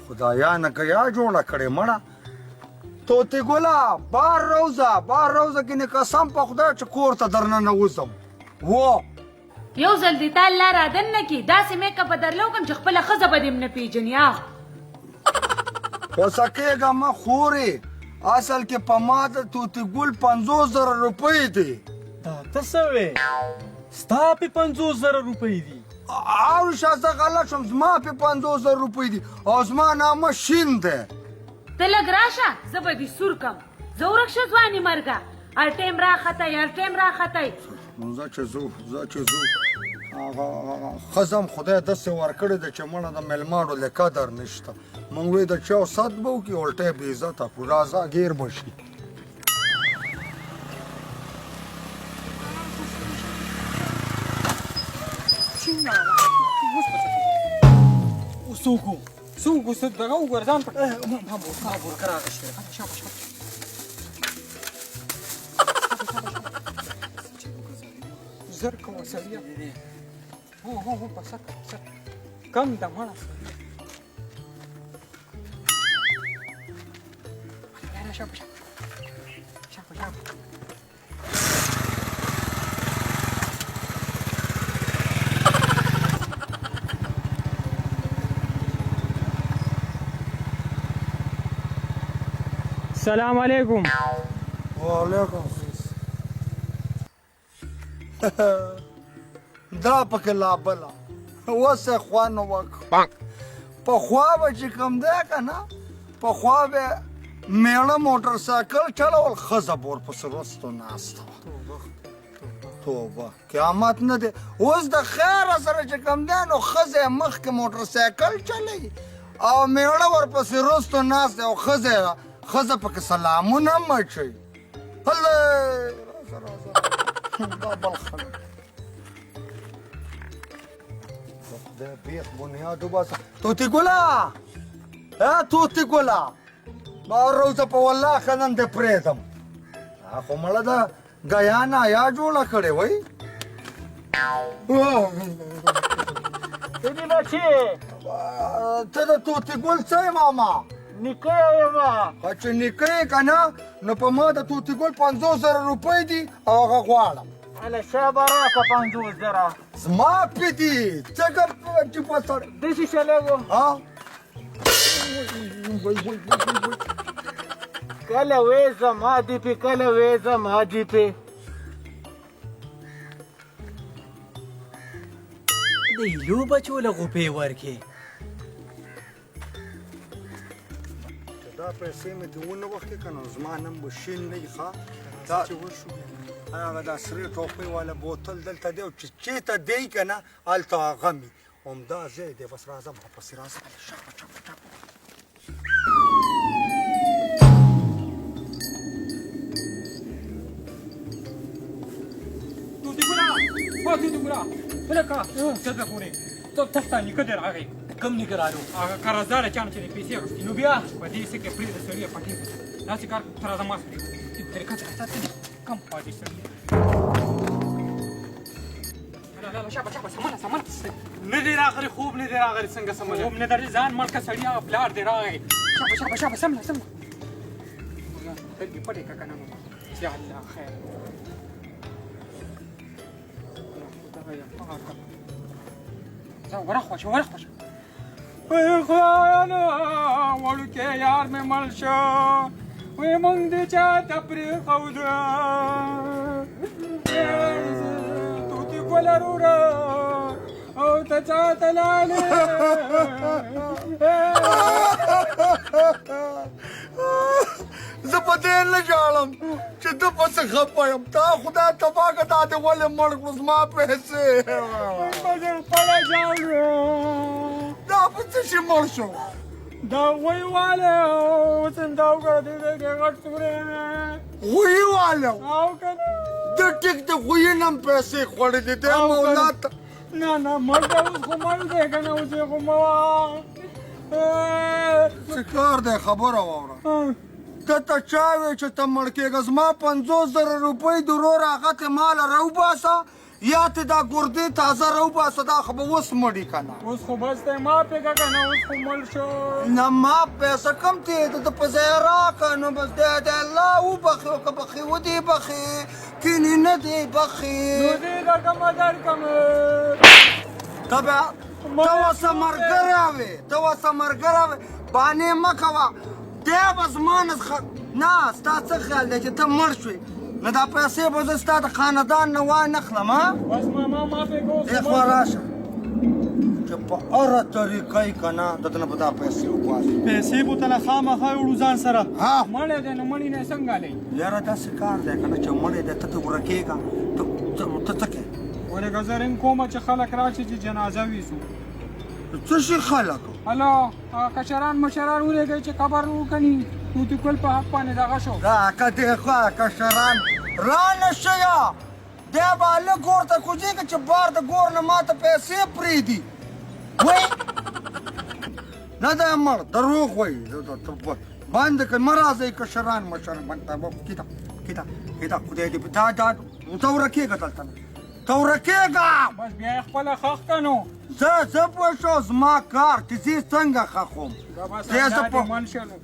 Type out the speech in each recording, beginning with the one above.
خدایانه که یا جوړه کړې مړه طوطي ګله بار روزه کې نه قسم په خدای چې کور ته درنه نوځم و یو ځل دې تا الله را دننه کي داسې میک اپ به درله وکړم چې خپله ښځه به دې م نه پېژني غوسه کېږه مه خورې اصل کې په ما د طوطي ګل 50,000 روپۍ دي دا ته څه وې ستا پې 50,000 روپۍ دي او زه غلط شوم زما پې 50,000 روپۍ دي او زما نامه شین دی ته لږ راشه زه به دې سور کم زه ورک شه ځوانې مرګه هر ټایم راختئ نو زه چې ځو ښځه خدای داسې ورکړې ده چې مړه د میلمانو له قدر نشته موږ وایي د چا صد به وکړي الټی بې عزته کړو راځه ګیر به شي څوک څه دغه وګوره ځان پټ ما بورکه راغشتې زر کوه سړیه هو په سکه کم ده مړه شاپه السلام علیکم وعلیکم دا پکې لا بله اوس یې خوند وکړ پخوا به چې کوم دی که نه پخوا به میړه موټر سایکل چلول ښځه به ورپسې رستو ناسته وه توبه قیامت نه دی اوس د خیره سره چې کوم دی نو ښځه یې مخکې موټر سایکل چلوي او میړه ورپسې رستو ناست دی او ښځه پکې سلامونه هم اچوي هلې راځه دا بل خلک خدای بیخ بنیاد وباسه طوطي ګله طوطي ګله ما روزه په والله ښه نن دې پرېږدم خو مړه ده ګیانا یا جوړه کړې وای سړي بچې ته د طوطي ګل څه یې ماما نیکه یم چې نیکه یې که نه نو په ما د طوطي ګل 50,000 روپۍ دي او هغه غواړم هله شه به راکړه 50,000 زما پې دي څنګه ټیپه سړی داسې چلېږو کله وې زما دي پې کله وې زما دي پې د هیلو بچو له غوپې ورکې دا پیسې مې دې ونه وخت که نو زما نوم به شین نه وي ښه هغه دا سرې ټوپۍ والا بوتل دلته دی او چې چېرته دی که نه هلته هغه مي همدا ځای دی بس راځه واپسې راځه شاپه طوطي ګله هلکه څه ده خورې تخته نیکه دې راغی کم نیکه رالو هغه قرضداره چانه چې دې پیسې اخېستې نو بیا په دې څه کې پرېږده سړیه پټې داسې کار ته راځه ما سره طریقه څه کم پاتې سړیه شابه سمنه نه دې راغلی خوب نه دې راغلی څنګه سمنه خوب نه درځي ځان مړ که سړیه پلار دې راغی شابه سمنه سترګې پټې که که نه یا الله خیر ورخ شه وی خدایانه وړوکی یار مې مړ شه وی مونږ دې چا ته پرېښوده طوطي ګله وروره او ته چا ته لاړې زه په دې نه ژاړم چې ته پسې خفه یم تا خدای تباه که دا دې ولې مړ کړو زما پیسې خپله ژاړو دا په څه شي مړ شو دا غوی والی اوس هم دا وګوره دې ځای کې غټ څومره غویي والی او که نه د ټیک د غویي نه هم پیسې خوړلې دی مولا ته نه مړ دی اوس خو مړ دی که نه اوس یې خو مه څه کار دی خبره واوره ته چا وې چې ته مړ کېږه زما 50,000 روپۍ د ورور هغه ته ماله راوباسه یا ته دا ګردې تازه راوباسه دا خو به اوس مړي که نه اوس خو بس دی ما پرېږه که نه اوس خو مړ شو نه ما پیسه کم دی د په ځای راکړه نو بس دی د الله وبخي او که بخي ودې بخي کینې نه دی بخي نو دې درکړمه درکړمه ته بیا ته اوسه ملګری وې ته اوسه ملګری وې بانې مه کوه دی به زما نه نه ستا څه خیال دی چې ته مړ شوې نو دا پیسې به زه ستا د خاندان نه وانخلم ها بس ماما ما پرېږه اوس دې خوا راشه چې په هره طریقه یې که نه دته نه به دا پیسې وباسي پیسې به ته نه خامخا وړو ځان سره ها مړی دی نو مړي نه څنګه دی یاره داسې کار دی که نه چې مړی دی ته ته ورکېږه ته څه کوې ولې که زه رنګ کومه چې خلک راشي چې جنازه ویسو څه شي خلک هلو هغه کشران مشران ولېږئ چې قبر وکني توتي ګل په حق باندې دغه شو دا که دې خوا کشران را نه شیه دی به هلک ګور ته کوزېږي چې بار د ګور نه ما ته پیسې پرېږدي وایي نه دی مړ دروغ وایي باندې که مه راځئ کشران مشران کتاب خدای دې ته ورکېږه دلته نه ته ورکېږه بس بیا یې خپله خښ که نو زه پوه شو زما کار چې زه څنګه خښوم دا بس زه دا په دې من شلو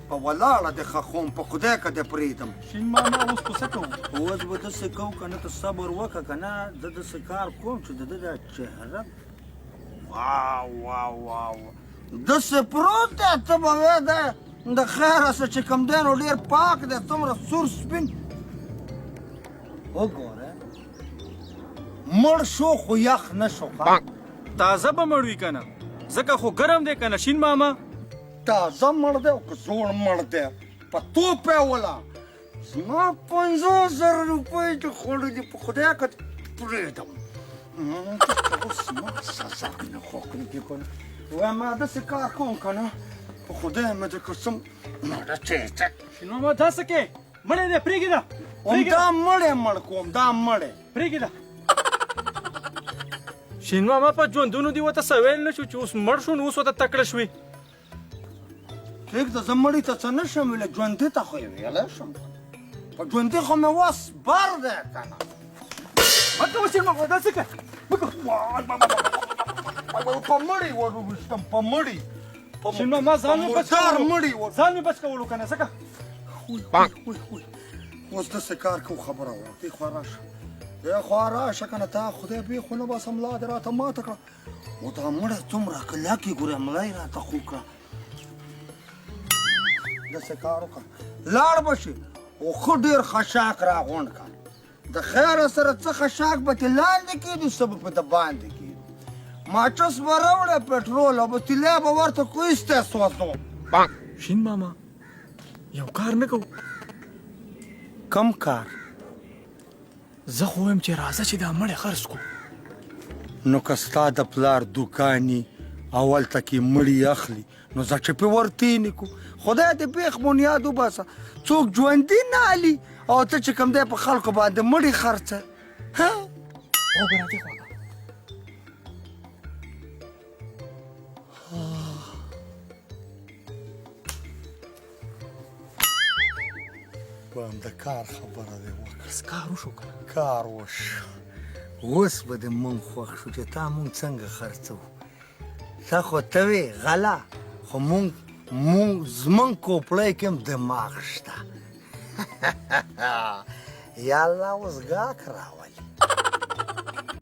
په ولاړه دې خښوم په خدای که دې پرېږدم شین ماما اوس په څه کوو اوس به داسې کوو که نه ته صبر وکړه که نه زه داسې کار کوم چې د ده دا چهره واو داسې پروت دی ته به وې دی د خیره څه چې کوم دی نو ډېر پاک دی څومره سور سپین وګوره مړ شو خو یخ نه شو تازه به مړ وي که نه ځکه خو ګرم دی که نه شین ماما تازه مړ دی او که زوړ مړ دی په توپ یې وله زما 50,000 روپۍ چې خوړلي دي په خدای که پرېږدم اوس ما سزا نه خوښ دي که نه وایم ما داسې کار کوم که نه په خدای مې د قسم مړه چېچه شین ماما داسې کې مړی دی پرېږده دا مړی مړ کوم دا مړی پرېږده شین ماما په ژوندونو دې ورته څه ویل نه شو چې اوس مړ شو نو اوس ورته تکړه شوې پرېږده زه مړي ته څه نه شم ویلی ژوندي ته خو یې ویلی شم په ژوندي خو مې وس بر دی که نه مه کوه شین ماما داسې که په مړي وروستم په مړي شین ماما ځان مې بچ مردار کولو مړي ځان مې بچ کولو که نه ځکه اوس داسې کار کوو خبره وه دې خوا راشه دې خوا راشه که نه تا خدای بې خو نه باسه ملا دې راته ماته کړه او دا مړی څومره کلکې ګورې ملا یې راته خو کړه داسې کار وکړه لاړ به شي او ښه ډېر خشاک راغونډ کړه د خیره سره څه خشاک به تې لاندې کېدو څه به په د باندې کېدو ماچس به راوړې پټرول او به تیلی به ورته کویستی سوځو شین ماما یو کار نه کوو کم کار زه خو وایم چې راځه چې دا مړی خرڅ کړو نو که ستا د پلار دوکاني اول ته کې مړي اخلي نو زه چې پې ورتېنې کړو خدای دې پېښ بنیاد وباسه څوک ژوندي نه علي او ته چې کوم دی په خلکو باندې مړي خرڅه وګوره دې خواته باندې د کار خبره دی وکړه کار وشو که نه کار وشو اوس به د مونږ خوښ شو چې تا مونږ څنګه خرڅوو ته خو ته وې غله خو زمونږ کوپړی کې هم دماغ شته یا الله اوس ګاک راولي